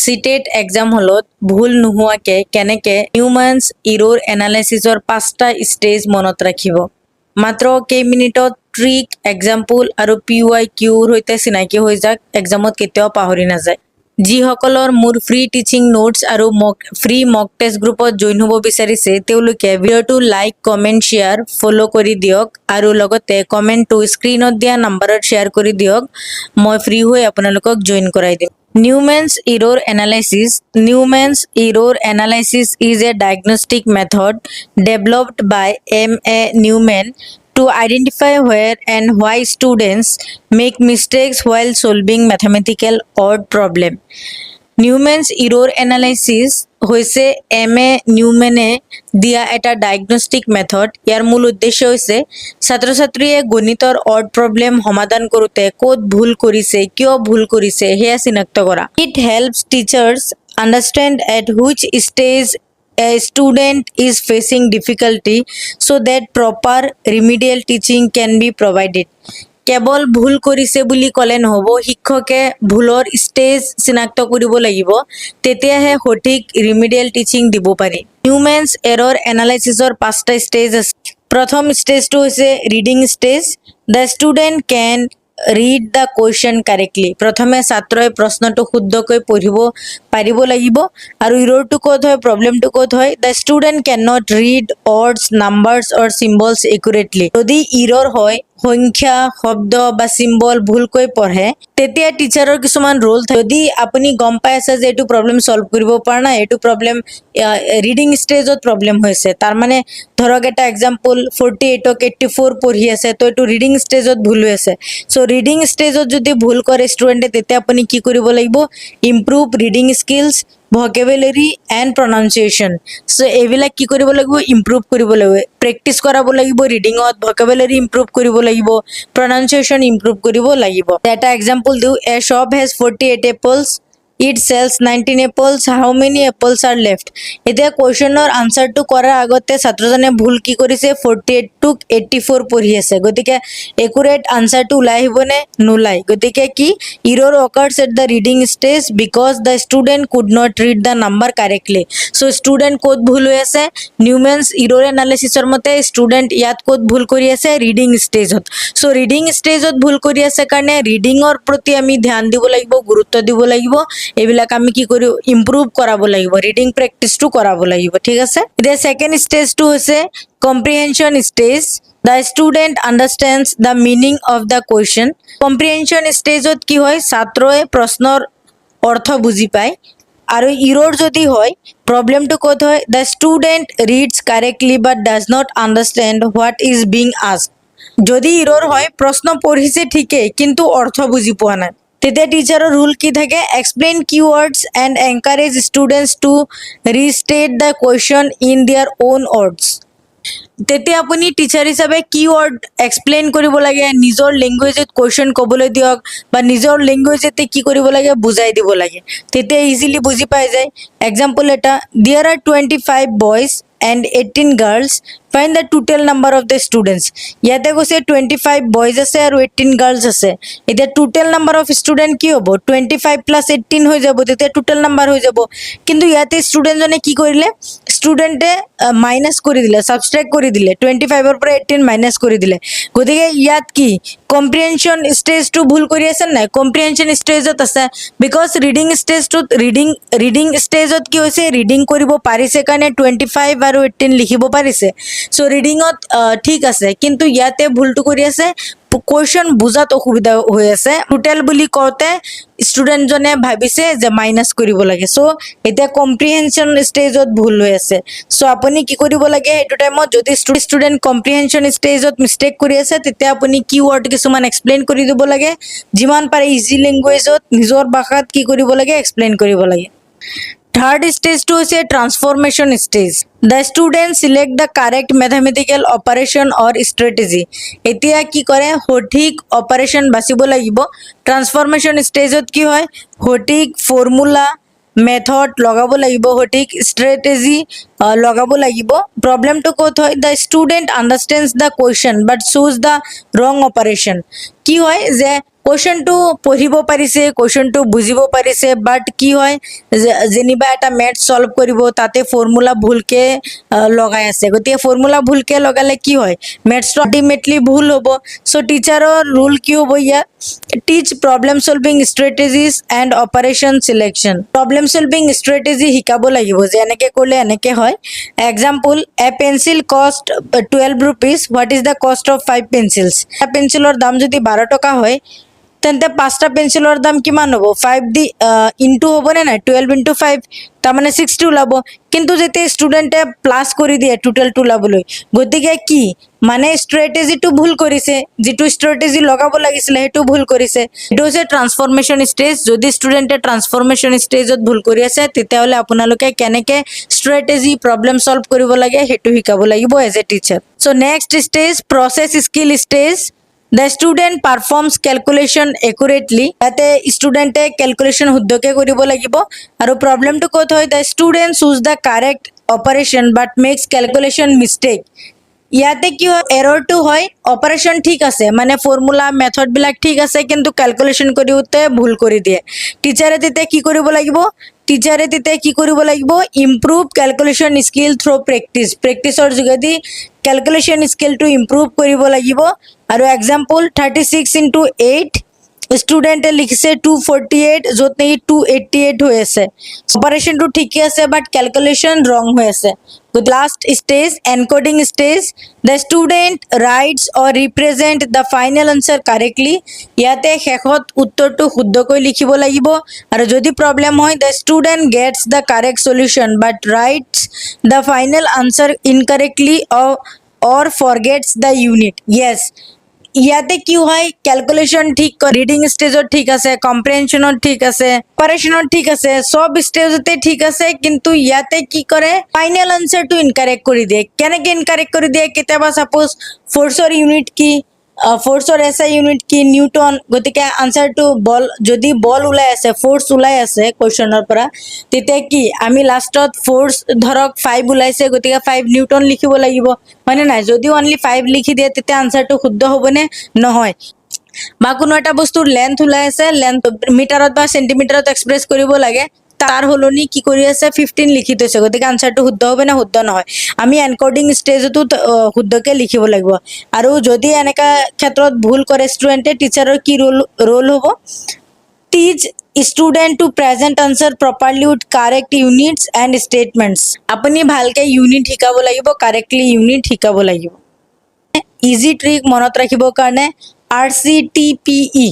CTET exam হলত ভুল নোহোৱাকে কেনেকে নিউম্যান্স ইৰ'ৰ এনালাইচিছৰ 5টা ষ্টেজ মনত ৰাখিব। মাত্ৰ কেইমিনিটত ট্ৰিক, এক্সাম্পল আৰু PYQৰ সৈতে চিনাকি হৈ যাক, এক্সামত কেতিয়াও পাহৰি নাযায়। যিসকলৰ মোৰ ফ্ৰী টিচিং নোটছ আৰু ফ্ৰী মক টেষ্ট গ্ৰুপত জইন হ'ব বিচাৰিছে তেওঁলোকে ভিডিঅ'টো লাইক, কমেণ্ট, শ্বেয়াৰ, ফ'ল' কৰি দিয়ক আৰু লগতে কমেণ্টটো স্ক্ৰীনত দিয়া নাম্বাৰত শ্বেয়াৰ কৰি দিয়ক। মই ফ্ৰী হৈ আপোনালোকক জইন কৰাই দিম। Newman's error analysis. Newman's error analysis is a diagnostic method developed by M.A. Newman to identify where and why students make mistakes while solving mathematical odd problem. Newman's error analysis হৈছে M.A. নিউমেনে দিয়া এটা diagnostic method. ইয়াৰ মূল উদ্দেশ্য হৈছে ছাত্ৰ ছাত্ৰীয়ে গণিতৰ odd problem সমাধান কৰোঁতে ক'ত ভুল কৰিছে, কিয় ভুল কৰিছে সেয়া চিনাক্ত কৰা। It helps teachers understand at which stage a student is facing difficulty so that proper remedial teaching can be provided. কেৱল ভুল কৰিছে বুলি ক'লে নহ'ব, শিক্ষকে ভুলৰ ষ্টেজ চিনাক্ত কৰিব লাগিব, তেতিয়াহে সঠিক ৰিমিডিয়েল টিচিং দিব পাৰি। নিউমেন্স এৰ'ৰ এনালাইচিছৰ 5টা ষ্টেজ আছে। প্ৰথম ষ্টেজটো হৈছে reading stage. The student can read the question correctly. প্ৰথমে ছাত্ৰই প্ৰশ্নটো শুদ্ধকৈ পঢ়িব পাৰিব লাগিব আৰু ইৰ'ৰটো ক'ত হয়, প্ৰব্লেমটো ক'ত হয়। The student can not read words, numbers or symbols accurately. যদি ইৰ'ৰ হয়, সংখ্যা, শব্দ বা চিম্বল ভুলকৈ পঢ়ে, তেতিয়া টিচাৰৰ কিছুমান ৰোল থাকে। যদি আপুনি গম পাই আছে যে এইটো প্ৰব্লেম চল্ভ কৰিব পৰা নাই, এইটো প্ৰব্লেম ৰিডিং ষ্টেজত প্ৰব্লেম হৈছে, তাৰমানে ধৰক এটা এক্সাম্পল 48ক 84 পঢ়ি আছে, তো এইটো ৰিডিং ষ্টেজত ভুল হৈ আছে। চ' ৰিডিং ষ্টেজত যদি ভুল কৰে ষ্টুডেণ্টে, তেতিয়া আপুনি কি কৰিব লাগিব, ইম্প্ৰুভ ৰিডিং স্কিলছ, ভকেবুলাৰী এণ্ড প্ৰনাউন্সিয়েশ্যন। চ' এইবিলাক কি কৰিব লাগিব, ইম্প্ৰুভ কৰিব লাগিব, প্ৰেক্টিচ কৰাব লাগিব ৰিডিঙত, ভকেবুলাৰী ইম্প্ৰুভ কৰিব লাগিব, প্ৰনাউন্সিয়েশ্যন ইম্প্ৰুভ কৰিব লাগিব। এটা এক্সাম্পল দিওঁ, a shop has 48 apples, it sells 19 apples, how many apples are left. এতিয়া কুৱেশ্যনৰ আনচাৰটো কৰাৰ আগতে ছাত্ৰজনে ভুল কি কৰিছে, 48টোক 84 পঢ়ি আছে, গতিকে একুৰেট আনচাৰটো ওলাই আহিবনে, নোলায়। গতিকে কি, error occurs at the reading stage because the student could not read the number correctly. So' student ক'ত ভুল হৈ আছে, নিউমেন্স ইৰ'ৰ এনালাইচিছৰ মতে ষ্টুডেণ্ট ইয়াত ক'ত ভুল কৰি আছে, ৰিডিং ষ্টেজত। চ' ৰিডিং ষ্টেজত ভুল কৰি আছে কাৰণে ৰিডিঙৰ প্ৰতি আমি ধ্যান দিব লাগিব, গুৰুত্ব দিব লাগিব, এইবিলাক আমি কি কৰোঁ, ইম্প্ৰুভ কৰাব লাগিব, ৰিডিং প্ৰেক্টিচটো কৰাব লাগিব, ঠিক আছে। এতিয়া ছেকেণ্ড ষ্টেজটো হৈছে comprehension stage. The student understands the meaning of the question. Comprehension ষ্টেজত কি হয়, ছাত্ৰই প্ৰশ্নৰ অৰ্থ বুজি পায়। আৰু ইৰ'ৰ যদি হয়, প্ৰব্লেমটো ক'ত হয়, the student reads correctly but does not understand what is being asked. যদি ইৰ'ৰ হয়, প্ৰশ্ন পঢ়িছে ঠিকেই কিন্তু অৰ্থ বুজি পোৱা নাই, তেতিয়া টিচাৰৰ ৰুল কি থাকে, explain keywords and encourage students to restate the question in their own words. তেতিয়া আপুনি টিচাৰ হিচাপে কিৱৰ্ড এক্সপ্লেইন কৰিব লাগে, নিজৰ লেংগুৱেজত কুৱেশ্যন ক'বলৈ দিয়ক বা নিজৰ লেংগুৱেজতে কি কৰিব লাগে, বুজাই দিব লাগে, তেতিয়া ইজিলি বুজি পাই যায়। এক্সাম্পল এটা, there are 25 boys and 18 girls, find the total number of the students. ইয়াতে কৈছে 25 বয়জ আছে আৰু 18 গাৰ্লছ আছে। এতিয়া টোটেল নাম্বাৰ অফ ষ্টুডেণ্ট কি হ'ব, 25 + 18 হৈ যাব, তেতিয়া টোটেল নাম্বাৰ হৈ যাব। কিন্তু ইয়াতে ষ্টুডেণ্টজনে কি কৰিলে, ষ্টুডেণ্টে মাইনাছ কৰি দিলে, ছাবষ্ট্ৰেক্ট কৰি দিলে, 25ৰ পৰা 18 মাইনাছ কৰি দিলে। গতিকে ইয়াত কি কম্প্ৰিহেনশ্যন ষ্টেজটো ভুল কৰি আছে নাই, কম্প্ৰিহেনশ্যন ষ্টেজত আছে, বিকজ ৰিডিং ষ্টেজটোত ৰিডিং ষ্টেজত কি হৈছে, ৰিডিং কৰিব পাৰিছে কাৰণে 25 আৰু 18 লিখিব পাৰিছে। চ' ৰিডিঙত ঠিক আছে, কিন্তু ইয়াতে ভুলটো কৰি আছে, কুৱেশ্যন বুজাত অসুবিধা হৈ আছে। টোটেল বুলি কওঁতে ষ্টুডেণ্টজনে ভাবিছে যে মাইনাছ কৰিব লাগে। চ' এতিয়া কম্প্ৰিহেনশ্যন ষ্টেজত ভুল হৈ আছে। চ' আপুনি কি কৰিব লাগে, সেইটো টাইমত যদি ষ্টুডেণ্ট কম্প্ৰিহেনশ্যন ষ্টেজত মিষ্টেক কৰি আছে, তেতিয়া আপুনি কিৱৰ্ড কিছুমান এক্সপ্লেইন কৰি দিব লাগে, যিমান পাৰে ইজি লেংগুৱেজত নিজৰ ভাষাত কি কৰিব লাগে, এক্সপ্লেইন কৰিব লাগে। থাৰ্ড ষ্টেজটো হৈছে transformation stage. The student select the correct mathematical operation or strategy. এতিয়া কি কৰে, সঠিক অপাৰেশ্যন বাচিব লাগিব। ট্ৰান্সফৰ্মেশ্যন ষ্টেজত কি হয়, সঠিক ফৰ্মুলা মেথড লগাব লাগিব, সঠিক ষ্ট্ৰেটেজি লগাব লাগিব। প্ৰব্লেমটো ক'ত হয়, the student understands the question but choose the wrong operation. কি হয় যে কুৱেশ্যনটো পঢ়িব পাৰিছে, কুৱেশ্যনটো বুজিব পাৰিছে, বাট কি হয় যেনিবা এটা মেথছ সলভ কৰিব তাতে ফৰ্মুলা ভুলকে লগাই আছে, গতিকে ফৰ্মুলা ভুলকে লগালে কি হয় মেথছটো আল্টিমেটলি ভুল হ'ব। চ' টিচাৰৰ ৰুল কি হ'ব ইয়াত, teach problem solving strategies and operation selection. Problem solving strategy শিকাব লাগিব যে এনেকে কৰিলে এনেকে হয়। এক্সাম্পল, এ পেঞ্চিল কষ্ট 12 rupees, what is the cost of 5 pencils? এটা পেঞ্চিলৰ দাম যদি 12 টকা হয় তেন্তে 5টা পেঞ্চিলৰ দাম কিমান হ'ব, 5 দি ইনটু হ'বনে নাই, 12 into 5 তাৰমানে 60 ওলাব। কিন্তু যেতিয়া ষ্টুডেণ্টে প্লাছ কৰি দিয়ে টোটেলটো ওলাবলৈ, গতিকে কি মানে ষ্ট্ৰেটেজিটো ভুল কৰিছে, যিটো ষ্ট্ৰেটেজি লগাব লাগিছিলে সেইটো ভুল কৰিছে। এইটো হৈছে ট্ৰান্সফৰ্মেশ্যন ষ্টেজ। যদি ষ্টুডেণ্টে ট্ৰান্সফৰ্মেশ্যন ষ্টেজত ভুল কৰি আছে তেতিয়াহ'লে আপোনালোকে কেনেকে ষ্ট্ৰেটেজি প্ৰব্লেম সলভ কৰিব লাগে সেইটো শিকাব লাগিব as a teacher. So' next stage process skill stage. The student performs calculation accurately. ইয়াতে ষ্টুডেণ্টে কেলকুলেশ্যন শুদ্ধকে কৰিব লাগিব। আৰু প্ৰব্লেমটো ক'ত হয়, the student choose the correct operation but makes calculation mistake. ইয়াতে কি হয় এৰৰটো হয়, অপাৰেশ্যন ঠিক আছে মানে ফৰ্মুলা মেথডবিলাক ঠিক আছে কিন্তু কেলকুলেশ্যন কৰোঁতে ভুল কৰি দিয়ে। টিচাৰে তেতিয়া কি কৰিব লাগিব, ইম্প্ৰুভ কেলকুলেশ্যন স্কিল থ্ৰু প্ৰেক্টিছৰ যোগেদি কেলকুলেশ্যন স্কিলটো ইম্প্ৰুভ কৰিব লাগিব। আৰু এক্সাম্পল 36 into 8 ষ্টুডেণ্টে লিখিছে 248 য'ত নেকি 288 হৈ আছে। অপাৰেশ্যনটো ঠিকে আছে বাট কেলকুলেশ্যন ৰং হৈ আছে। Last stage encoding stage. The student writes or represent the final answer correctly. ইয়াতে শেষত উত্তৰটো শুদ্ধকৈ লিখিব লাগিব। আৰু যদি প্ৰব্লেম হয়, the student gets the correct solution but writes the final answer incorrectly or forgets the unit. Yes, ইয়াতে কি হয় কেলকুলেশ্যন ঠিক ৰিডিং ষ্টেজত ঠিক আছে, কম্প্ৰিহেনশ্যনত ঠিক আছে, অপাৰেশ্যনত ঠিক আছে, সব ষ্টেজতে ঠিক আছে, কিন্তু ইয়াতে কি কৰে ফাইনেল আনচাৰটো ইনকাৰেক্ট কৰি দিয়ে। কেনেকে ইনকাৰেক্ট কৰি দিয়ে, কেতিয়াবা ছাপোজ ফ'ৰ্চৰ ইউনিট কি, ফ'ৰ্চৰ SI ইউনিট কি, নিউটন, গতিকে আনচাৰটো বল, যদি বল ওলাই আছে ফ'ৰ্চ ওলাই আছে কুৱেশ্যনৰ পৰা, তেতিয়া কি আমি লাষ্টত ফ'ৰ্চ ধৰক 5 ওলাইছে গতিকে 5 নিউটন লিখিব লাগিব, হয়নে নাই? যদি অনলি 5 লিখি দিয়ে তেতিয়া আনচাৰটো শুদ্ধ হ'বনে? নহয়। বা কোনো এটা বস্তুৰ লেন্থ ওলাই আছে, লেন্থ মিটাৰত বা চেণ্টিমিটাৰত এক্সপ্ৰেছ কৰিব লাগে, তাৰ সলনি কি কৰি আছে 15 লিখি থৈছে, গতিকে আনচাৰটো শুদ্ধ হবে না শুদ্ধ নহয়। আমি এনকোডিং ষ্টেজতো শুদ্ধকে লিখিব লাগিব। আৰু যদি এনেকা ক্ষেত্ৰত ভুল কৰে ষ্টুডেণ্টে, টিচাৰৰ কি ৰোল হ'ব, teach student to present answer properly with correct units and statements. আপুনি ভালকে ইউনিট শিকাব লাগিব, কাৰেক্টলি ইউনিট শিকাব লাগিব। ইজি ট্ৰিক মনত ৰাখিবৰ কাৰণে RCTPE,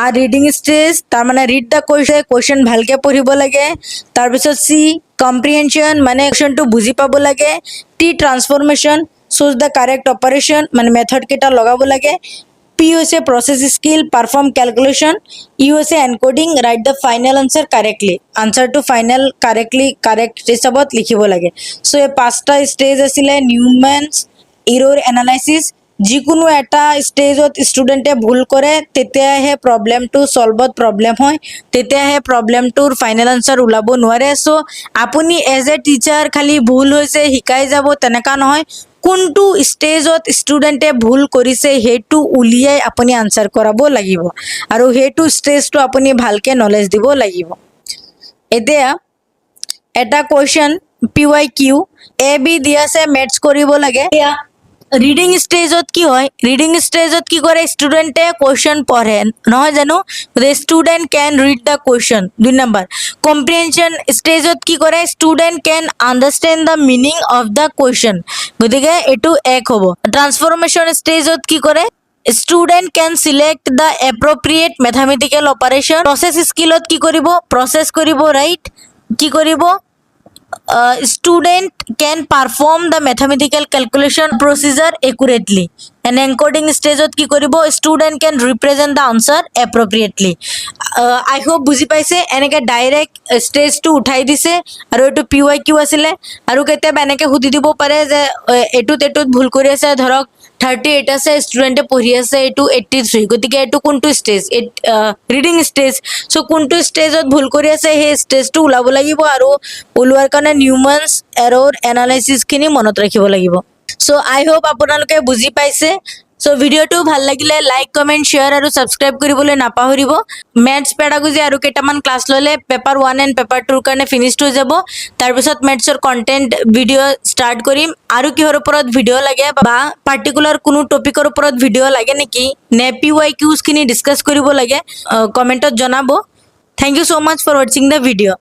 আৰ ৰিডিং ষ্টেজ, তাৰমানে ৰিড দ্য কুৱেশ্যন ভালকে পঢ়িব লাগে। তাৰপিছত C কম্প্ৰিহেনশ্যন মানে কুৱেশ্যনটো বুজি পাব লাগে। T transformation, choose the correct operation মানে মেথড কেইটা লগাব লাগে। P হৈছে process skill, perform calculation. E হৈছে encoding, write the final answer correctly, আনচাৰটো ফাইনেল কাৰেক্ট হিচাপত লিখিব লাগে। চ' এই 5টা ষ্টেজ আছিলে নিউমেনছ ইৰ'ৰ এনালাইচিছ। যিকোনো এটা ষ্টেজত ষ্টুডেণ্টে ভুল কৰে তেতিয়াহে প্ৰব্লেমটো সলভত প্ৰব্লেম হয়, তেতিয়াহে প্ৰব্লেমটোৰ ফাইনেল আনচাৰ ওলাব নোৱাৰে। চ' আপুনি এজ এ টিচাৰ খালি ভুল হৈছে শিকাই যাব তেনেকা নহয়, কোনটো ষ্টেজত ষ্টুডেণ্টে ভুল কৰিছে সেইটো উলিয়াই আপুনি আনচাৰ কৰাব লাগিব, আৰু সেইটো ষ্টেজটো আপুনি ভালকে নলেজ দিব লাগিব। এতিয়া এটা কুৱেশ্যন PYQ AB দি আছে, মেথছ কৰিব লাগে। ৰিডিং ষ্টেজত কি হয়, ৰিডিং ষ্টেজত কি কৰে ষ্টুডেণ্টে কুৱেশ্যন পঢ়ে নহয় জানো, student can read the question. 2 নম্বৰ কম্প্ৰিহেনশ্যন ষ্টেজত কি কৰে, student can understand the meaning of the question, গতিকে এইটো 1 হ'ব। ট্ৰান্সফৰ্মেশ্যন ষ্টেজত কি কৰে, student can select the appropriate mathematical operation. Process স্কিলত কি কৰিব, প্ৰচেছ কৰিব, ৰাইট, কি কৰিব student can perform the mathematical calculation procedure accurately, and encoding stage ot ki koribo student can represent the answer appropriately. I hope বুজি পাইছে, এনেকে direct ষ্টেজটো উঠাই দিছে। আৰু এইটো PYQ আছিলে। আৰু কেতিয়াবা এনেকে সুধি দিব পাৰে যে এইটোত ভুল কৰি আছে, ধৰক 38 আছে, ষ্টুডেণ্টে পঢ়ি আছে এইটো 83, গতিকে এইটো কোনটো ষ্টেজ, ৰিডিং ষ্টেজ। চ' কোনটো ষ্টেজত ভুল কৰি আছে সেই ষ্টেজটো ওলাব লাগিব, আৰু ওলোৱাৰ কাৰণে নিউমেনছ এৰ'ৰ এনালাইচিছখিনি মনত ৰাখিব লাগিব। চ' আই হোপ আপোনালোকে বুজি পাইছে। সো ভিডিওটো ভাল লাগিলে লাইক কমেন্ট শেয়ার আৰু সাবস্ক্ৰাইব কৰিবলৈ নাপাহৰিব মেথছ পেডাগজি আৰু কেইটামান ক্লাছ ললে পেপাৰ 1 এণ্ড পেপাৰ 2 ৰ কাৰণে ফিনিশ্ড হৈ যাব তাৰ পিছত মেথছৰ কন্টেন্ট ভিডিও স্টাৰ্ট কৰিম আৰু কিহৰ ওপৰত ভিডিও লাগে বা পাৰ্টিকুলাৰ কোনো টপিকৰ ওপৰত ভিডিও লাগে নেকি নে PYQs খিনি ডিসকাস কৰিব লাগে কমেন্টত জনাব thank you so much for watching the video